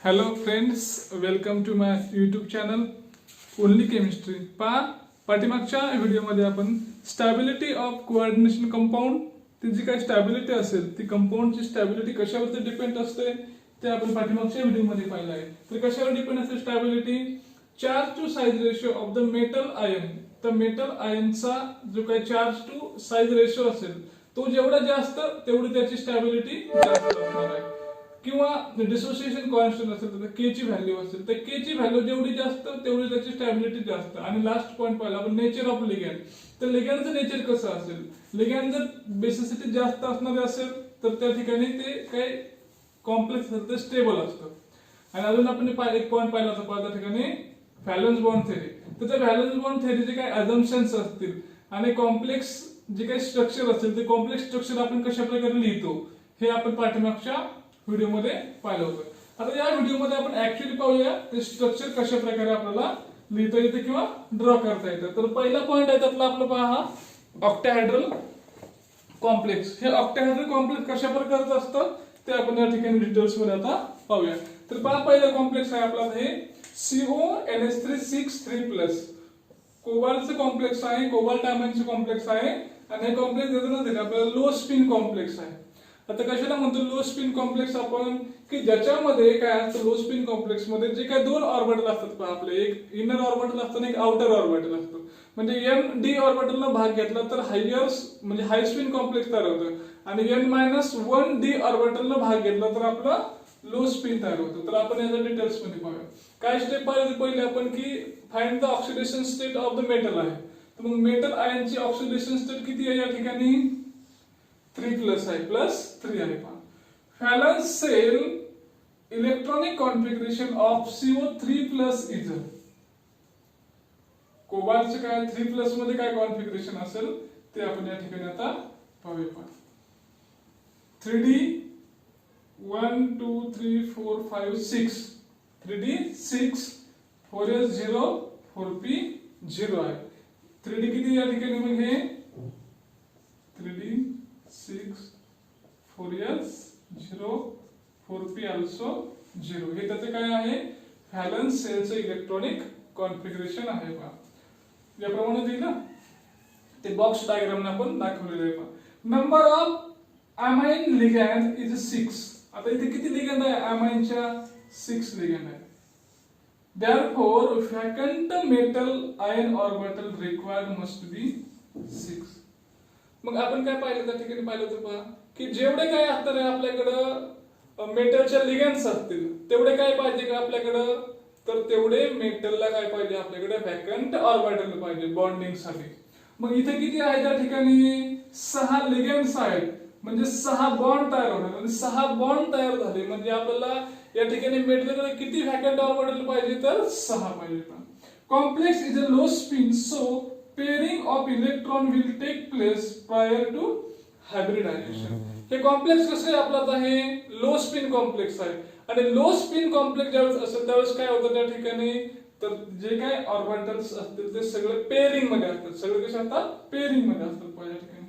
Hello friends, welcome to my YouTube channel only chemistry. पाठीमागच्या व्हिडिओमध्ये आपण स्टॅबिलिटी ऑफ कोऑर्डिनेशन कंपाऊंड, ती जी काही स्टॅबिलिटी असेल ती कंपाऊंडची स्टॅबिलिटी कशावरती डिपेंड असते ते आपण पाठीमागच्या व्हिडिओमध्ये पाहिलं आहे. तर कशावर डिपेंड असते stability? Charge to size ratio of the metal ion. तर मेटल आयनचा जो काही चार्ज टू साइज रेशो असेल तो जेवढा जास्त तेवढी त्याची स्टॅबिलिटी जास्त असणार आहे. किंवा डिसोसिएशन कॉन्स्टंट असेल तर के ची व्हॅल्यू असेल तर के ची व्हॅल्यू जेवढी जास्त तेवढी त्याची स्टॅबिलिटी जास्त. आणि लास्ट पॉइंट पाहिला आपण नेचर ऑफ लिगॅंड. तर लिगॅंडचं नेचर कसं असेल? लिगॅंड जर बेसिसिटी जास्त असणारे असेल तर त्या ठिकाणी ते काही कॉम्प्लेक्स असेल तर स्टेबल असतं. आणि अजून आपण एक पॉइंट पाहिला होता त्या ठिकाणी व्हॅलन्स बॉन्ड थेरी. तर त्या व्हॅलन्स बॉन्ड थेरीचे काही अझम्पशन्स असतील आणि कॉम्प्लेक्स जे काही स्ट्रक्चर असेल ते कॉम्प्लेक्स स्ट्रक्चर आपण कशा प्रकारे लिहितो हे आपण पाठीमागच्या व्हिडिओमध्ये पाहिलं होतं. आता या व्हिडिओमध्ये आपण ऍक्च्युअली पाहूया ते स्ट्रक्चर कशा प्रकारे आपल्याला लिहिता येते किंवा ड्रॉ करता येतं. तर पहिला पॉइंट आहे त्यातला आपला पहा, ऑक्टाहेड्रल कॉम्प्लेक्स. हे ऑक्टाहेड्रल कॉम्प्लेक्स कशा प्रकारचं असतं ते आपण या ठिकाणी डिटेल्स मध्ये आता पाहूया. तर पहा, पहिला कॉम्प्लेक्स आहे आपला हे CONH3 6 3+. कोबाल्टचं कॉम्प्लेक्स आहे, कोबाल्ट आयनचं कॉम्प्लेक्स आहे. आणि हे कॉम्प्लेक्स देताना आपल्याला लो स्पिन कॉम्प्लेक्स आहे. आता कशाला म्हणतो लो स्पिन कॉम्प्लेक्स आपण? की ज्याच्यामध्ये काय असतं, लो स्पिन कॉम्प्लेक्स मध्ये जे काही दोन ऑर्बिटल असतात आपले, एक इनर ऑर्बिटल असतं आणि एक आउटर ऑर्बिटल असतं. म्हणजे ND ऑर्बिटलला भाग घेतला तर हायर म्हणजे हाय स्पिन कॉम्प्लेक्स तयार होतं आणि N-1D ऑर्बिटलला भाग घेतला तर आपला लो स्पिन तयार होतं. तर आपण याच्या डिटेल्स मध्ये पाहूया. काय स्टेप पाहिजे पहिले आपण की find the oxidation state of the metal आहे. तर मग मेटल आयनची ऑक्सिडेशन स्टेट किती आहे या ठिकाणी? 3+ आहे, +3 आहे. Valence shell electronic configuration of CO3+ is. कोबाल्टचे काय 3+ मध्ये काय कॉन्फिगरेशन असेल ते आपण या ठिकाणी आता पाहूया. 3D 1 2 3 4 5 6 3D 6 4s 0 4p 0 आहे. 3D किती या ठिकाणी? मग हे 3D 6 4s 0 4p also 0. हे त्याचे काय आहे? व्हॅलन्स सेलचं इलेक्ट्रॉनिक कॉन्फिगरेशन आहे. पहा याप्रमाणे दिलं ते बॉक्स डायग्राम आपण दाखवलेलं आहे. Number of amine ligand is 6. आता इथे किती लिगॅंड आहे? अमाइनच्या 6 लिगॅंड आहे. Therefore, vacant metal ion orbital required must be 6. मग आपण काय पाहिलं त्या ठिकाणी? पाहिलं तर पहा की जेवढे काय असणार आहे आपल्याकडं मेटलच्या लिगॅंड्स असतील तेवढे काय पाहिजे का आपल्याकडं? तर तेवढे मेटलला काय पाहिजे आपल्याकडे? व्हॅकंट ऑर्बिटल पाहिजे बॉन्डिंग साठी. मग इथे किती आहे त्या ठिकाणी? 6 लिगॅंड्स आहेत. म्हणजे 6 बॉन्ड तयार होणार आणि 6 बॉन्ड तयार झाले म्हणजे आपल्याला या ठिकाणी मेटलकडे किती व्हॅकंट ऑर्बिटल पाहिजे? तर 6 पाहिजे. Complex is a low spin so pairing of electron will take place prior to hybridization. हे कॉम्प्लेक्स कसं आहे आपलं? आता हे लो स्पिन कॉम्प्लेक्स आहे आणि लो स्पिन कॉम्प्लेक्स ज्यावेळेस असेल त्यावेळेस काय होतं त्या ठिकाणी? तर जे काय ऑर्बिटल्स असतील ते सगळे पेअरिंग मध्ये असतात. सगळे कसे असतात? पेअरिंग मध्ये असतात. पहिल्या ठिकाणी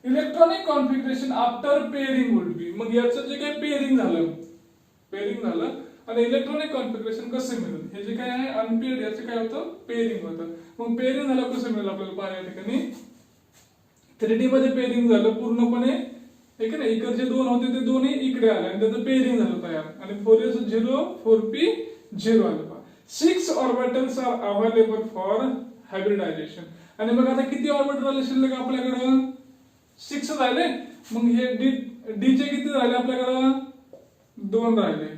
electronic configuration after pairing would be. मग याचं जे काही पेअरिंग झालं आणि इलेक्ट्रॉनिक कॉन्फिगरेशन कसं मिळेल? हे जे काय आहे अनपेअर्ड याचं काय होतं? पेअरिंग होतं. मग पेअरिंग झालं कसं मिळेल आपल्याला? पहा या ठिकाणी 3D मध्ये पेअरिंग झालं पूर्णपणे. ठीक आहे ना, इकडचे दोन होते ते दोन्ही इकडे आले आणि त्याचं पेअरिंग झालं तयार आणि 4s 0 4p 0 आलं. 6 orbitals are available for hybridization. आणि मग आता किती ऑर्बिटल राहिले शिल्लक आपल्याकडं? 6 राहिले. मग हे D चे किती राहिले आपल्याकडं? 2 राहिले.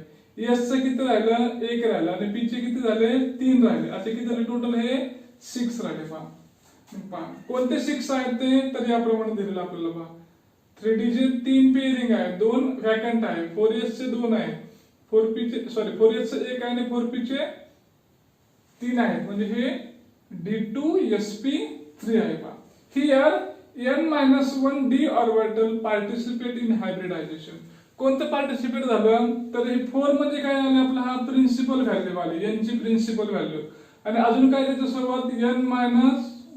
S चे किती राहिलं? 1 राहिलं. आणि P चे किती झाले? 3 राहिले. असे किती झाले टोटल? हे 6 राहिले. पहा कोणते 6 आहेत ते? तर याप्रमाणे दिलेलं आपल्याला. पहा 3D चे 3 पेअरिंग आहे, 2 व्हॅकंट आहे, 4s चे 2 आहे, 4s चे 1 आहे आणि 4p चे 3 आहेत. म्हणजे हे D2sp3 आहे. पहा here N-1D orbital participate in hybridisation. कोणतं पार्टिसिपेट झालं? तर हे 4 म्हणजे काय झालं आपला? हा प्रिन्सिपल व्हॅल्यू आली, N ची प्रिन्सिपल व्हॅल्यू. आणि अजून काय त्याच्या सोबत? N-1D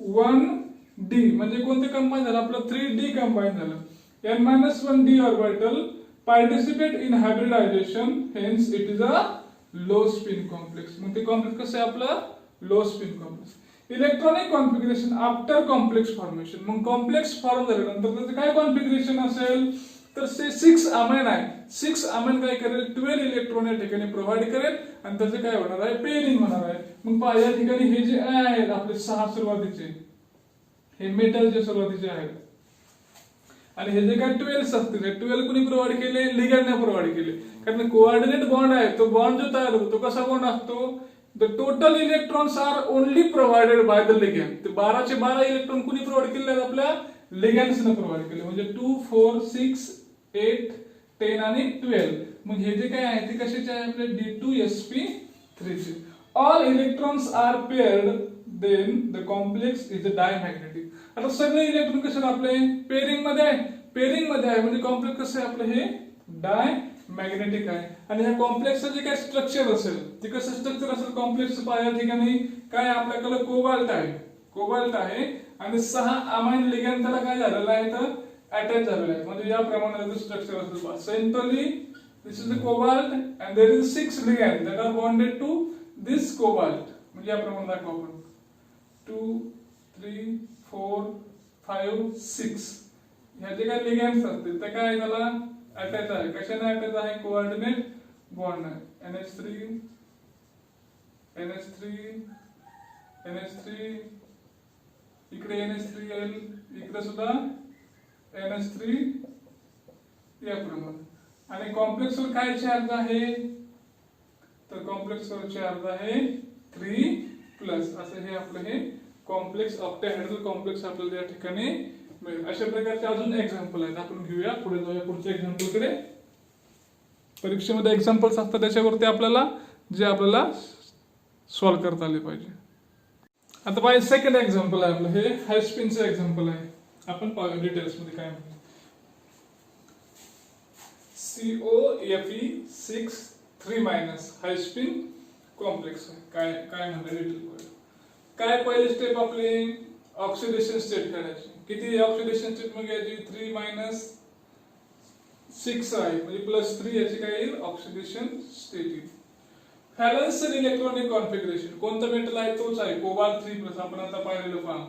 म्हणजे कोणते कंबाईन झालं आपलं? 3D कंबाईन झालं. N-1D orbital participate in hybridization, hence it is a low spin complex. मग ते कॉम्प्लेक्स कसं आहे आपलं, low spin complex. Electronic configuration after complex formation. मग कॉम्प्लेक्स फॉर्म झाल्यानंतर त्याचं काय कॉन्फिगरेशन असेल, तर 6 अमाइन आहे. 6 अमाइन काय करेल, 12 इलेक्ट्रॉन या ठिकाणी प्रोव्हाइड करेल आणि त्याचं काय होणार आहे, पेअरिंग होणार आहे. मग पहा या ठिकाणी हे जे आहेत आपले 6 सुरुवातीचे, हे मेटलचे सुरुवातीचे आहेत आणि हे जे काय 12 असतील, 12 कुणी प्रोव्हाइड केले, लिगँडने प्रोव्हाइड केले. कारण कोऑर्डिनेट बॉन्ड आहे, तो बॉन्ड जो तयार होतो तो कसा बॉन्ड असतो, the total electrons are only provided by the ligand. ते 12 चे 12 इलेक्ट्रॉन कुणी प्रोव्हाइड केले आहेत, आपल्या लिगँड्सने प्रोव्हाइड केले. म्हणजे 2 4 6 8 10 आणि 12. मग हे जे काय आहे ते कशाचे आहे, आपले D2sp3 चे. All electrons are paired, then the complex is a diamagnetic. आता सगळे इलेक्ट्रॉन कसे आपले पेअरिंग मध्ये आहे, पेअरिंग मध्ये आहे म्हणजे कॉम्प्लेक्स कसं आहे आपलं, हे डायमॅग्नेटिक आहे. आणि ह्या कॉम्प्लेक्सचं जे काय स्ट्रक्चर असेल ते कसं स्ट्रक्चर असेल कॉम्प्लेक्सचं, पहा या ठिकाणी काय आपल्याकडे कोबाल्ट आहे, कोबाल्ट आहे आणि 6 अमाइन लिगँड त्याला काय झालेलं आहे, तर अटॅच झालेलं आहे. म्हणजे या प्रमाणे स्ट्रक्चर असेल. Centrally this is the cobalt and there is 6 ligand that are bonded to this cobalt. म्हणजे या प्रमाणे दाखवू आपण 2 3 4 5 6. ह्या जे काय लिगँड्स असतील ते काय त्याला अटॅच आहे. कशाने अटॅच आहे, कोऑर्डिनेट बॉन्ड आहे. NH3 NH3 NH3, इकडे NH3 येईल, इकडे सुद्धा NH3 याप्रमाणे. आणि कॉम्प्लेक्स वर काय चार्ज आहे, तर कॉम्प्लेक्स वर चार्ज आहे 3+. असं हे आपलं हे कॉम्प्लेक्स ऑक्टाहेड्रल कॉम्प्लेक्स आपल्याला या ठिकाणी मिळेल. अशा प्रकारचे अजून एक्झाम्पल आहेत, आपण घेऊया, पुढे जाऊया पुढच्या एक्झाम्पल कडे. परीक्षेमध्ये एक्झाम्पल्स असतात त्याच्यावरती आपल्याला जे आपल्याला सॉल्व्ह करता आले पाहिजे. आता पाहिजे सेकंड एक्झाम्पल आहे आपलं, हे हाय स्पिनचं एक्झाम्पल आहे. आपण पाहूया डिटेल्स मध्ये काय म्हणतो. COFe6 3- हाय स्पिन कॉम्प्लेक्स आहे. काय काय म्हणतात डिटेल. काय पहिली स्टेप आपली, ऑक्सिडेशन स्टेट करायची. किती ऑक्सिडेशन स्टेट मग याची 3-6 आहे म्हणजे +3 याची काय येईल, ऑक्सिडेशन स्टेट येईल. Valence electronic configuration. कोणतं मेटल आहे, तोच आहे कोबाल्ट 3+. आपण आता पाहिलेलं पहा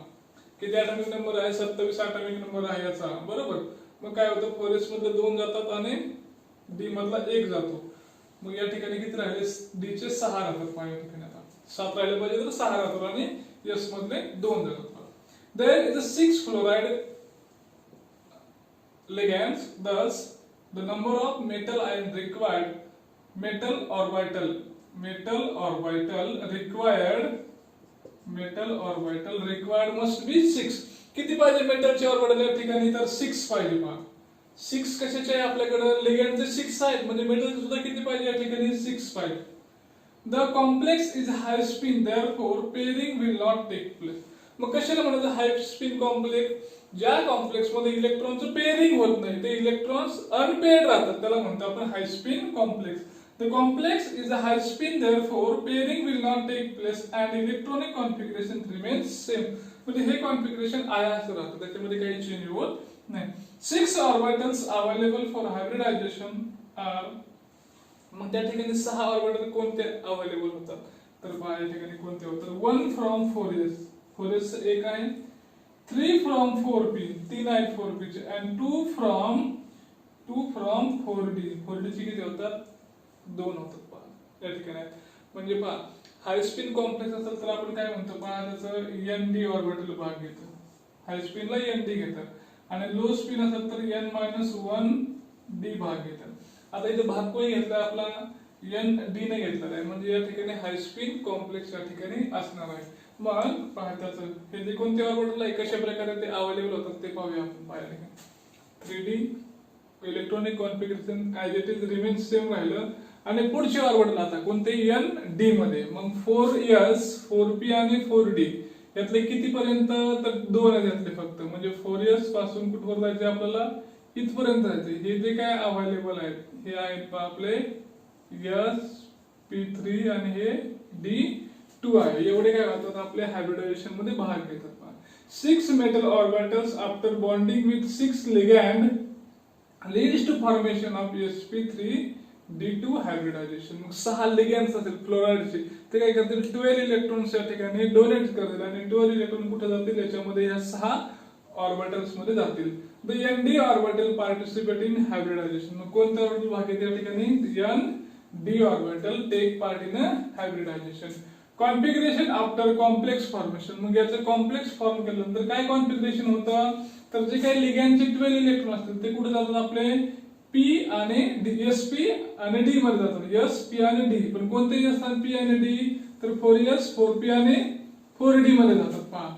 किती ॲटॉमिक नंबर आहे, 27 ॲटॉमिक नंबर आहे याचा, बरोबर. मग काय होतं, 4s मधले 2 जातात आणि D मधला 1 जातो. मग या ठिकाणी किती राहिले, D चे 6 राहतात. पाहिजे ठिकाणी आता 7 राहिले पाहिजे तर 6 राहतात आणि S मधले 2 जातात. There is a 6 fluoride ligands, thus the number of metal ion required, metal orbital required must be 6. किती पाहिजे मेटलचे ऑर्बिटल या ठिकाणी, तर 6 पाहिजे. पहा 6 कशाचे आहे आपल्याकडे, लिगँडचे 6 आहेत म्हणजे मेटलचे सुद्धा किती पाहिजे या ठिकाणी, 6 पाहिजे. The complex is high spin, therefore pairing will not take place. मग कशाला म्हणायचं हाय स्पिन कॉम्प्लेक्स, ज्या कॉम्प्लेक्स मध्ये इलेक्ट्रॉनचं पेअरिंग होत नाही, ते इलेक्ट्रॉन्स अनपेअर्ड राहतात, त्याला म्हणतो आपण high spin complex. The complex is a high spin, therefore pairing will not take place and electronic configuration remains same. म्हणजे हे कॉन्फिगरेशन आहे असं राहतं, त्याच्यामध्ये काही चेंज होत नाही. 6 orbitals available for hybridization are. मग त्या ठिकाणी 6 ऑर्बिटल कोणते अवेलेबल होतात, तर पहा या ठिकाणी कोणते होतात. 1 from 4s, 4s एक आहे. 3 from 4p, 3 आहेत 4p चे. and 2 from 4d, 4d चे किती होतात, 2 होतात. पहा या ठिकाणी म्हणजे पहा हाय स्पिन कॉम्प्लेक्स असेल तर आपण काय म्हणतो, पहा त्याचं ND ऑर्बिटल भाग घेतो, हाय स्पिनला ND घेतात. आणि लो स्पिन असेल तर N-1d भाग घेतात. आता इथे भाग कोणी घेतला, आपला ND ने घेतलेला आहे म्हणजे या ठिकाणी हाय स्पिन कॉम्प्लेक्स या ठिकाणी असणार आहे. मग पहा त्याचं हे जे कोणते ऑर्बिटल आहे, कशा प्रकारे ते अवेलेबल होतात ते पाहूया आपण. पाहिलं 3D electronic configuration as it is remain same राहिलं. आणि पुढचे ऑर्बिटल आता कोणते, ND मध्ये. मग 4s, 4p आणि 4d यातले किती पर्यंत, तर 2 आहेत यातले फक्त. म्हणजे 4s पासून कुठवर जायचे आपल्याला, इथपर्यंत जायचे. हे जे काय अवेलेबल आहेत हे आहेत आपले sp3 आणि हे D2 आहे. एवढे काय होतात आपल्या हायब्रिडायझेशन मध्ये भाग घेतात. 6 metal orbitals after bonding with 6 ligand leads to formation of sp3d2 hybridization. मग 6 लिगॅन्ड्स असतील क्लोराईडचे, ते काय करतील 12 इलेक्ट्रॉन्स या ठिकाणी डोनेट करतील आणि 12 इलेक्ट्रॉन कुठे जातील, याच्यामध्ये या 6 ऑर्बिटल्स मध्ये जातील. The nd orbital participate in hybridization. मग कोणता ऑर्बिटल भाग घेते या ठिकाणी, nd orbital take part in hybridization. Configuration after complex formation. मग याचं कॉम्प्लेक्स फॉर्म केल्यानंतर काय कॉन्फिगरेशन होतं, तर जे काही लिगॅन्डचे 12 इलेक्ट्रॉन असतील ते कुठे जातात आपले p आणि sp आणि d मध्ये जातात. s p आणि d, पण कोणतेही असतात p आणि d, तर 4s 4p आणि 4d मध्ये जातात. पहा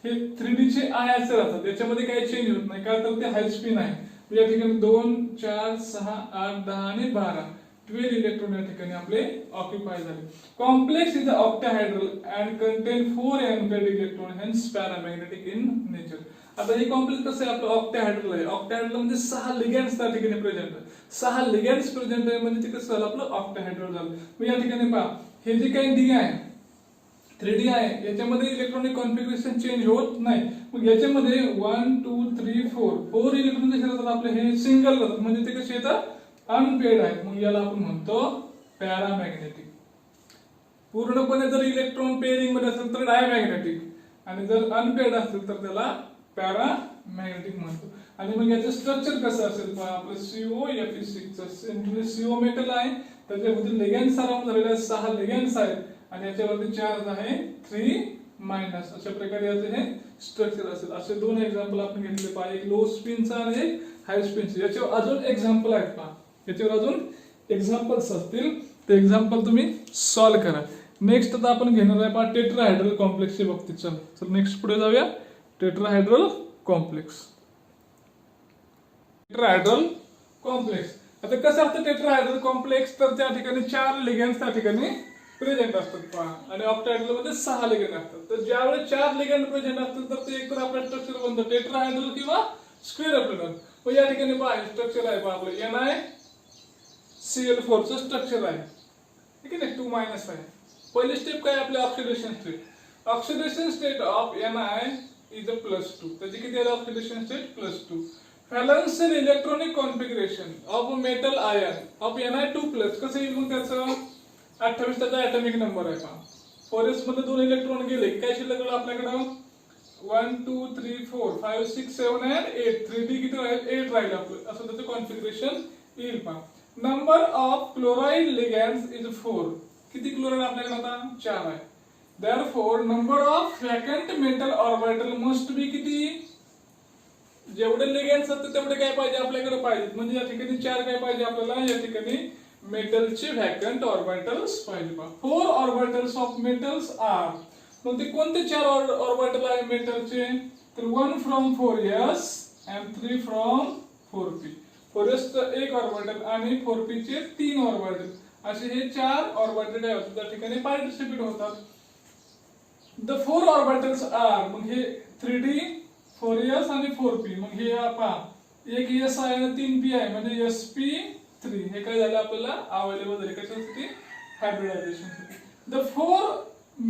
हे 3d चे i असे राहतात, याच्यामध्ये काही चेंज होत नाही, का तर ते हाय स्पिन आहे. या ठिकाणी 2 4 6 8 10 आणि 12 12 इलेक्ट्रॉन या ठिकाणी आपले ऑक्युपाय झाले. Complex is octahedral and contain 4 unpaired electron, hence paramagnetic in nature. आता हे कॉम्प्लेक्स कसं आहे, आपलं ऑक्टाहेड्रल आहे. ऑक्टाहेड्रल म्हणजे 6 लिगॅन्ड्स त्या ठिकाणी प्रेझेंट आहे. 6 लिगॅन्ड्स प्रेझेंट आहे म्हणजे ते कसं झालं, आपलं ऑक्टाहेड्रल झालं. मग या ठिकाणी पहा हे जे काही डी आहे 3D आहे, याच्यामध्ये इलेक्ट्रॉनिक कॉन्फिगरेशन चेंज होत नाही. मग याच्यामध्ये 1 2 3 4 इलेक्ट्रॉन कसे राहतात आपले, हे सिंगल राहतात, म्हणजे ते कसे येतात, अनपेअर्ड आहेत. मग याला आपण म्हणतो पॅरामॅग्नेटिक. पूर्णपणे जर इलेक्ट्रॉन पेअरिंग मध्ये असेल तर डायमॅग्नेटिक, आणि जर अनपेअर्ड असेल तर त्याला पॅरामॅग्नेटिक म्हणतो. आणि मग याचं स्ट्रक्चर कसं असेल, पहा आपलं COFe6 चं CO मेटल आहे, त्याच्यामध्ये लिगॅन्ड्स अराउंड झालेले 6 लिगॅन्ड्स आहेत आणि याच्यावरती चार्ज आहे 3-. अशा प्रकारे याचं हे स्ट्रक्चर असेल. असे 2 एक्झाम्पल आपण घेतले पहा, एक लो स्पिनचा आणि एक हाय स्पिनचा. याच्यावर अजून एक्झाम्पल आहेत पहा, याच्यावर अजून एक्झाम्पल्स असतील, ते एक्झाम्पल तुम्ही सॉल्व्ह करा. नेक्स्ट आता आपण घेणार आहे पहा टेट्राहायड्रल कॉम्प्लेक्सच्या बाबतीत. चल नेक्स्ट पुढे जाऊया. Tetrahedral complex. टेट्राहायड्रल कॉम्प्लेक्स आता कसं असतं टेट्राहायड्रल कॉम्प्लेक्स, तर त्या ठिकाणी 4 लिगॅन्ड्स त्या ठिकाणी प्रेझेंट असतात पहा, आणि ऑक्टाहेड्रल मध्ये 6 लिगॅन्ड असतात. तर ज्यावेळेस 4 लिगॅन्ड प्रेझेंट असतील तर ते एक तर आपलं स्ट्रक्चर बनतं टेट्राहायड्रल किंवा स्क्वेअरप्लेनर. मग या ठिकाणी पहा स्ट्रक्चर आहे पहा आपलं NiCl4 चं स्ट्रक्चर आहे, ठीक आहे ना, 2- आहे. पहिली स्टेप काय आपले oxidation state. Oxidation state of Ni is +2. त्याची किती आहे oxidation state +2. Valence electronic configuration of metal ion of Ni2+. कसं येईल मग त्याचं 28 त्याचा ऍटॉमिक नंबर आहे पहा. 4s मध्ये 2 इलेक्ट्रॉन गेले, काय शिल्लक आपल्याकडं 1 2 3 4 5 6 7 आणि 8. 3D किती राहील, 8 राहील आपलं. असं त्याचं कॉन्फिगरेशन येईल पहा. Number of chloride ligands is 4. किती क्लोराइड आपल्याकडे आता 4 आहे. Therefore number of vacant metal orbital must be किती, जेवढे लिगॅन्ड्स असतात तेवढे काय पाहिजे आपल्याकडे पाहिजे. म्हणजे या ठिकाणी 4 काय पाहिजे आपल्याला, या ठिकाणी मेटलचे व्हॅकंट ऑर्बिटल्स पाहिजे पहा. 4 ऑर्बिटल्स ऑफ मेटल्स आर. मग ते कोणते 4 ऑर्बिटल आहे मेटलचे, तर 1 from 4s and 3 from 4p. 4s चं 1 ऑर्बिटल आणि 4p चे 3 ऑर्बिटल, असे हे 4 ऑर्बिटल काय होतात त्या ठिकाणी पार्टिसिपेट होतात. The 4 orbitals are, मग हे 3d 4s आणि 4p. मग हे पहा एक s आहे आणि 3p आहे, म्हणजे sp3. हे काय झालं आपल्याला अवेलेबल झाले कशासाठी, हायब्रिडायझेशन साठी. The 4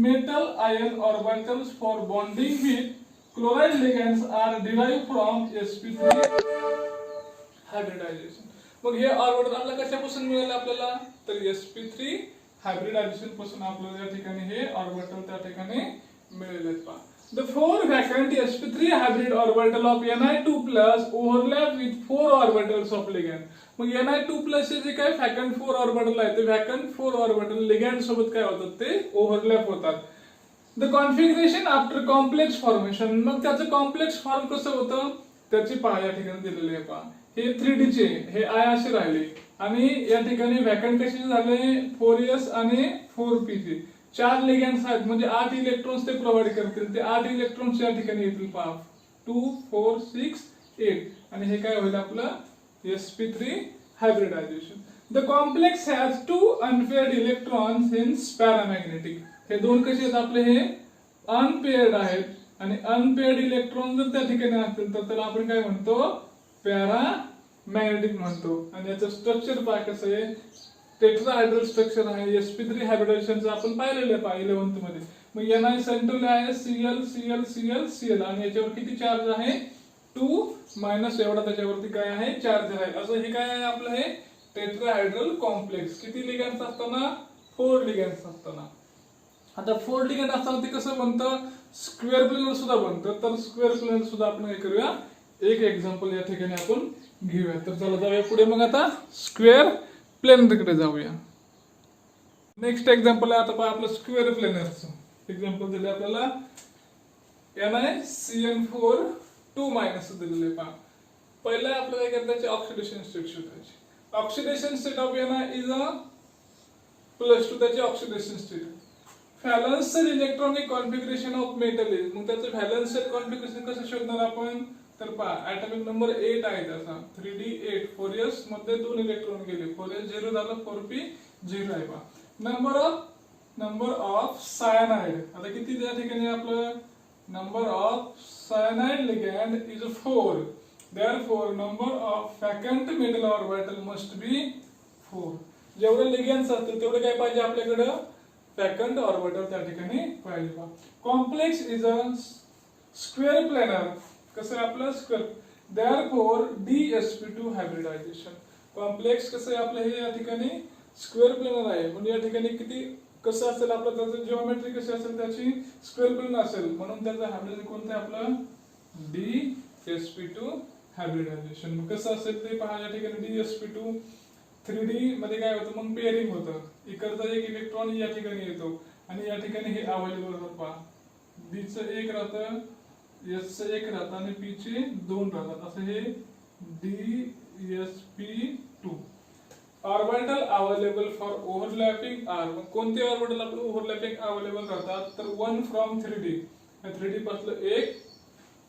metal ion orbitals for bonding with chloride ligands are derived from sp3 hybridization. मग हे ऑर्बिटल आपल्याला कशापासून मिळाले आपल्याला, तर sp3 हायब्रिडायझेशन पासून आपल्याला या ठिकाणी हे ऑर्बिटल त्या ठिकाणी मिळाले पहा. The 4 vacant sp3 hybrid orbital of Ni2+ overlap with 4 orbitals of ligand. मग Ni2+ चे जे काही vacant 4 ऑर्बिटल आहेत ते vacant 4 ऑर्बिटल लिगॅन्ड सोबत काय होतात, ते ओव्हरलॅप होतात. The configuration after complex formation. मग त्याचं कॉम्प्लेक्स फॉर्म कसं होतं त्याची पहा या ठिकाणी दिलेली आहे पहा. हे 3D चे हे I असे राहिले आणि या ठिकाणी व्हॅकंट कसे झाले 4s आणि 4p चे 4 लिगॅन्ड्स आहेत, म्हणजे 8 इलेक्ट्रॉन्स ते प्रोव्हाइड करतील. ते 8 इलेक्ट्रॉन्स या ठिकाणी येतील पहा 2 4 6 8. आणि हे काय होईल आपलं sp3 hybridization. The complex has 2 unpaired electrons hence paramagnetic. हे 2 कसे आहेत आपले, हे अनपेअर्ड आहेत, आणि अनपेअर्ड इलेक्ट्रॉन जर त्या ठिकाणी असतील तर त्याला आपण काय म्हणतो, पॅरामॅग्नेटिक म्हणतो. आणि याचं स्ट्रक्चर पहा कसं आहे, टेट्राहायड्रल स्ट्रक्चर आहे. sp3 हायब्रिडायझेशनचं आपण पाहिलेलं आहे पहा 11th मध्ये. मग Ni सेंट्रल आहे Cl Cl Cl Cl आणि याच्यावर किती चार्ज आहे 2 मायनस एवढा त्याच्यावरती काय आहे चार्ज आहे. असं हे काय आहे आपलं हे टेट्राहायड्रल कॉम्प्लेक्स. किती लिगँड्स असताना 4 लिगँड्स असताना. आता 4 लिगँड असताना ते कसं बनतं स्क्वेअर प्लेनर सुद्धा बनतं. तर स्क्वेअर प्लेनर सुद्धा आपण काय करूया एक एक्झाम्पल या ठिकाणी आपण घेऊया. तर चला जाऊया पुढे मग आता स्क्वेअर प्लेनरकडे जाऊया. नेक्स्ट एक्झाम्पल आहे आता पहा आपलं स्क्वेअर प्लेनरचं एक्झाम्पल दिलं आपल्याला NiCN4 2 मायनस दिलेलं आहे. पहा पहिलं आपल्याला काय करायचं ऑक्सिडेशन स्टेट शोधायची. Oxidation state of Ni is a +2 त्याची oxidation state. Valence shell electronic configuration of metal is. मग त्याचं व्हॅलन्स शेल कॉन्फिगरेशन कसं शोधणार आपण. तर पहा ऍटॉमिक नंबर 8 आहे त्याचा 3d8 4s मध्ये 2 इलेक्ट्रॉन गेले 4s 0 झालं 4p 0 आहे. पहा नंबर ऑफ सायनाइड आता किती त्या ठिकाणी आपलं number of cyanide ligand is 4. therefore number of vacant metal orbital must be 4. जेवढे लिगँड्स असतील तेवढे काय पाहिजे आपल्याकडे वॅकंट ऑर्बिटल त्या ठिकाणी पाहिजे. Complex is a square planar. कसं आहे आपलं square. therefore DsP2 hybridisation. Complex कसं आहे आपलं हे या ठिकाणी स्क्वेअर प्लेनर आहे म्हणजे या ठिकाणी किती कसं असेल आपलं त्याचं जिओमेट्री कशी असेल त्याची स्क्वेअर प्लेन असेल म्हणून त्याचं हायब्रिड कोणतं आहे आपलं DsP2 हायब्रिडायझेशन. कसं असेल ते पहा या ठिकाणी DsP2 3D मध्ये काय होतं मग पेअरिंग होतं. इकडचा एक इलेक्ट्रॉन या ठिकाणी येतो आणि या ठिकाणी हे अवेलेबल होतं. पहा B चं 1 राहतं S चं 1 राहतं आणि P चे 2 राहतात. असं हे DsP2. Orbital available for overlapping are. मग कोणते ऑर्बिटल आपलं ओव्हरलॅपिंग अवेलेबल राहतात तर 1 फ्रॉम 3D. 3D पासून 1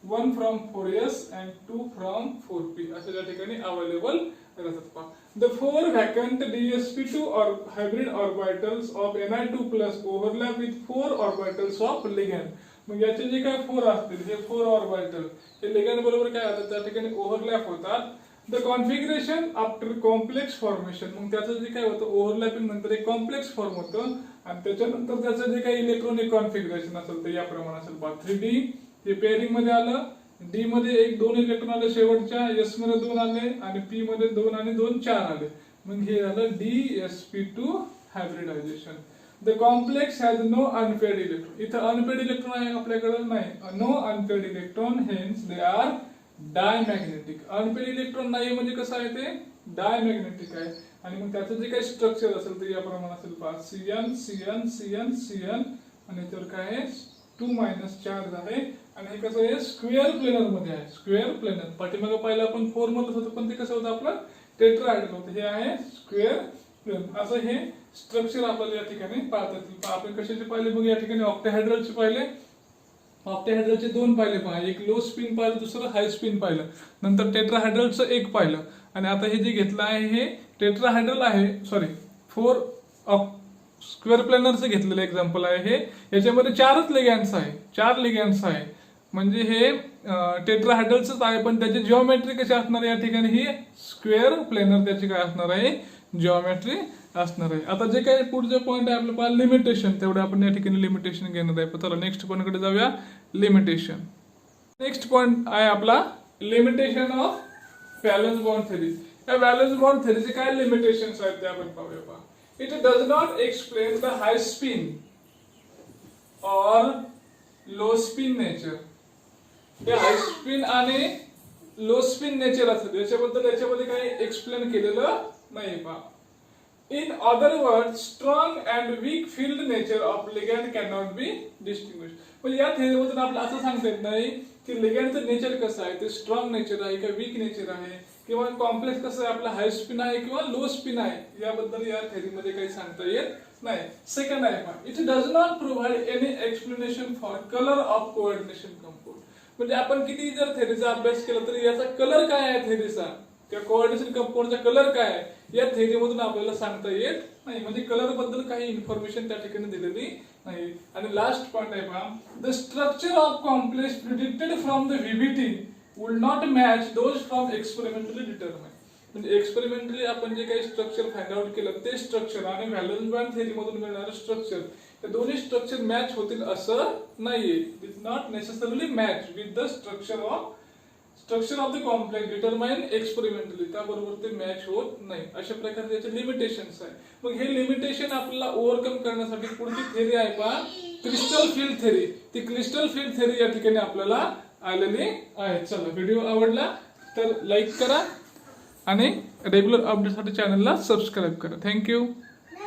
1 from 4s and 2 from 4p अशा त्या ठिकाणी अवेलेबल राहतात. The 4 vacant DsP2 or hybrid orbitals of Ni2 plus overlap with 4 orbitals of ligand. मग याचे जे काय 4 असतील हे 4 ऑर्बिटल हे लिगँड बरोबर काय होतात त्या ठिकाणी ओव्हरलॅप होतात. The configuration after complex formation. मग त्याचं जे काय होतं ओव्हरलॅपिंग नंतर एक कॉम्प्लेक्स फॉर्म होतं आणि त्याच्यानंतर त्याचं जे काही इलेक्ट्रॉनिक कॉन्फिगरेशन असेल ते याप्रमाणे असेल. 3D हे पेअरिंग मध्ये आलं. D मध्ये 2 इलेक्ट्रॉन आले शेवटच्या. S मध्ये 2 आले आणि P मध्ये 2 आणि 2 4 आले. मग हे झालं DsP2 hybridisation. The complex has no unpaired electron. इथं अनपेड इलेक्ट्रॉन आहे आपल्याकडे नाही. No unpaired electron hence they are diamagnetic. Unpaired electron नाही म्हणजे कसं आहे ते डायमॅग्नेटिक आहे. आणि मग त्याचं जे काही स्ट्रक्चर असेल ते याप्रमाणे असेल. पहा CN CN CN CN आणि तर काय आहे 2 मायनस चार्ज आहे आणि हे कसं आहे स्क्वेअर प्लेनर मध्ये आहे. स्क्वेअर प्लेनर पाठीमागे पहिला आपण 4 मधलं होतं पण ते कसं होतं आपलं टेट्राहायड्रल होतं. हे आहे स्क्वेअर प्लेन. असं हे स्ट्रक्चर आपल्याला या ठिकाणी पाहता येईल. आपण कशाचे पाहिले बघ या ठिकाणी ऑक्टाहायड्रलचे पाहिले. ऑक्टाहायड्रलचे 2 पाहिले. पहा एक लो स्पिन पाहिलं दुसरं हाय स्पिन पाहिलं. नंतर टेट्राहायड्रलचं 1 पाहिलं आणि आता हे जे घेतलं आहे हे टेट्राहायड्रल आहे. सॉरी 4 स्क्वेअर प्लेनरचं घेतलेलं एक्झाम्पल आहे हे. याच्यामध्ये 4च लिगँड्स आहे. 4 लिगँड्स आहे म्हणजे हे टेट्राहायड्रलच आहे पण त्याची जिओमेट्री कशी असणार आहे या ठिकाणी ही स्क्वेअर प्लेनर त्याची काय असणार आहे जिओमेट्री असणार आहे. आता जे काही पुढचे पॉईंट आहे आपलं पहा लिमिटेशन तेवढे आपण या ठिकाणी लिमिटेशन घेणार आहे. चला नेक्स्ट पॉईंट कडे जाऊया. लिमिटेशन. नेक्स्ट पॉईंट आहे आपला limitation of valence bond theory. या व्हॅलन्स बॉन्ड थेरीचे काय लिमिटेशन्स आहेत ते आपण पाहूया. पहा it does not explain the high spin और लो स्पिन नेचर. हे हाय स्पिन आणि लो स्पिन नेचर असतं याच्याबद्दल काही एक्सप्लेन केलेलं नाही. पहा in other word strong and weak field nature of ligand can not be distinguish. म्हणजे या थेरीमधून आपल्याला असं सांगता येत नाही की लिगँडचं नेचर कसं आहे ते स्ट्रॉंग नेचर आहे का वीक नेचर आहे किंवा कॉम्प्लेक्स कसं आहे आपला हाय स्पिन आहे किंवा लो स्पिन आहे याबद्दल या थेरीमध्ये काही सांगता येत नाही. सेकंड आहे पहा it does not provide any explanation for colour of coordination compound. म्हणजे आपण किती जर थेरीचा अभ्यास केला तरी याचा कलर काय आहे थेरीचा किंवा कोऑर्डिनेशन कंपाऊंडचा कलर काय आहे या थेरीमधून आपल्याला सांगता येत नाही. म्हणजे कलर बद्दल काही इन्फॉर्मेशन त्या ठिकाणी दिलेली नाही. आणि लास्ट पॉइंट आहे पहा the structure of complex predicted from the VBT will not match those from experimentally determine. म्हणजे एक्सपेरिमेंटली आपण जे काही स्ट्रक्चर फाइंड आउट केलं ते स्ट्रक्चर आणि व्हॅलन्स बँड थेरी मधून मिळणारं स्ट्रक्चर हे दोन्ही स्ट्रक्चर मॅच होतील असं नाहीये. It not necessarily match with the structure structure of the complex determine experimentally, त्याबरोबर ते मॅच होत नाही. अशा प्रकारे त्याचे लिमिटेशन्स आहे. मग हे लिमिटेशन आपल्याला ओव्हरकम करण्यासाठी पुढची थेरी आहे पहा, क्रिस्टल फील्ड थेरी. ती क्रिस्टल फील्ड थेरी या ठिकाणी आपल्याला आलेली आहे. चला, व्हिडिओ आवडला तर लाईक करा आणि रेग्युलर अपडेटसाठी चॅनलला सबस्क्राईब करा. थँक्यू.